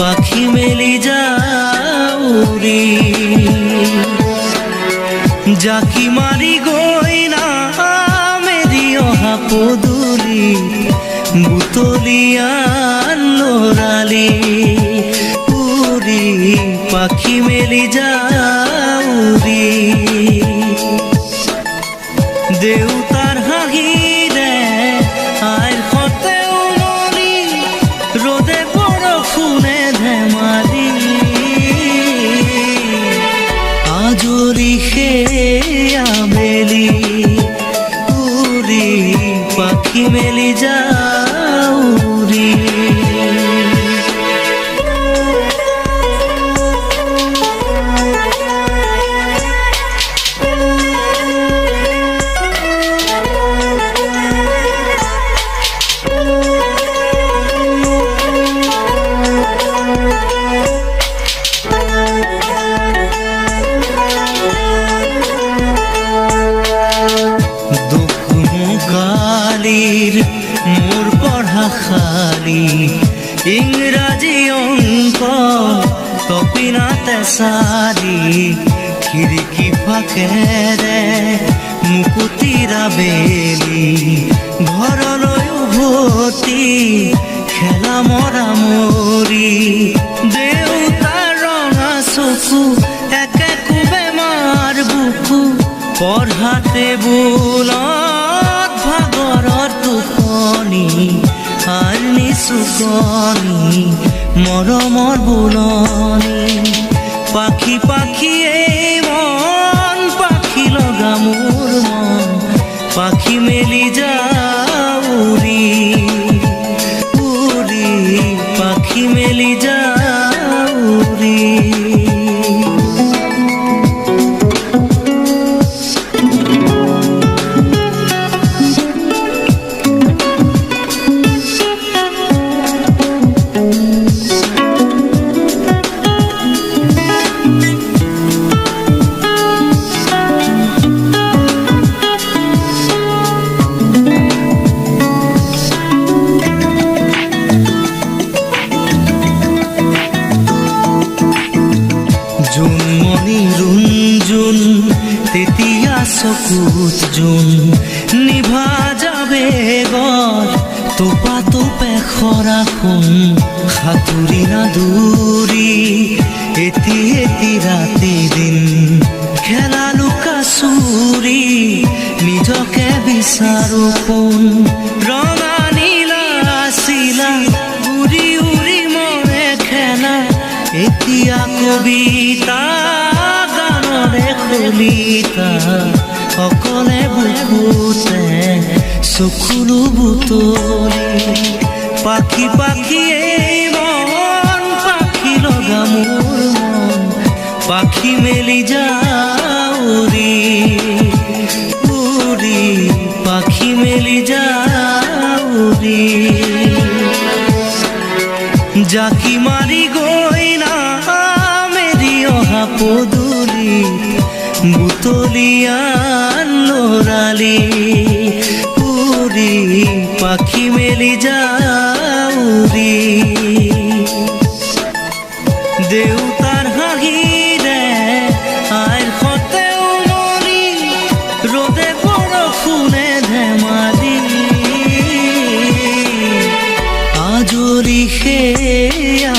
পাখি মেলি যাউরি জাকি মারি গইনা মেরি অহা পদুলি বুতলিয়ান লৰালি উৰি পাখি মেলি যাউৰি দেউতাৰ হাঁহিৰে আইৰ সতে উমলি ৰ'দে বৰষুণে ধেমালি আজৰি সেয়া মেলি উৰি পাখি মেলি যাউৰি মোর পঢ়া খালি ইংৰাজী অংক তপিনাতে চাৰি খিৰিকী ফাকেৰে মুকুতিৰা বেলি ঘৰলৈ উভতি খেলা মৰা মৰি দেউতাৰ ৰঙা চকু একে কোবে মাৰ বুকু পঢ়াতে বোলত ভাগৰৰ টোপনি আর নিচুকনি মৰমৰ বুলনি পাখি পাখি এই মন পাখি লগা মোৰ মন পাখি মেলি যাউৰি উৰি পাখি মেলি যাউৰি জোনমণি ৰুণজোন তেতিয়া চকুত জোন নিভা যাবে গৰ তোপা তোপে খৰা সোণ সাঁতুৰি নাদুৰি এটি এটি ৰাতি দিন খেলা লুকা চুৰি নিজকে বিচাৰো কোন ৰঙা নীলা চিলা উৰি উৰি মৰে খেলা এতিয়া কবিতা গানৰে কলিতা অকলে বুকুতে চকুলো বুটলি পাখি পাখি এই মন পাখি লগা মোৰ মন পাখি মেলি যাউৰি উৰি পাখি মেলি যাউৰি জাকি মাৰি গইনা মেরি অহা পদুলি বুতলিয়ান লৰালি উৰি পাখি মেলি যাউৰি দেউতাৰ হাঁহিৰে আইৰ সতে উমলি ৰ'দে বৰষুণে ধেমালি আজৰি সেয়া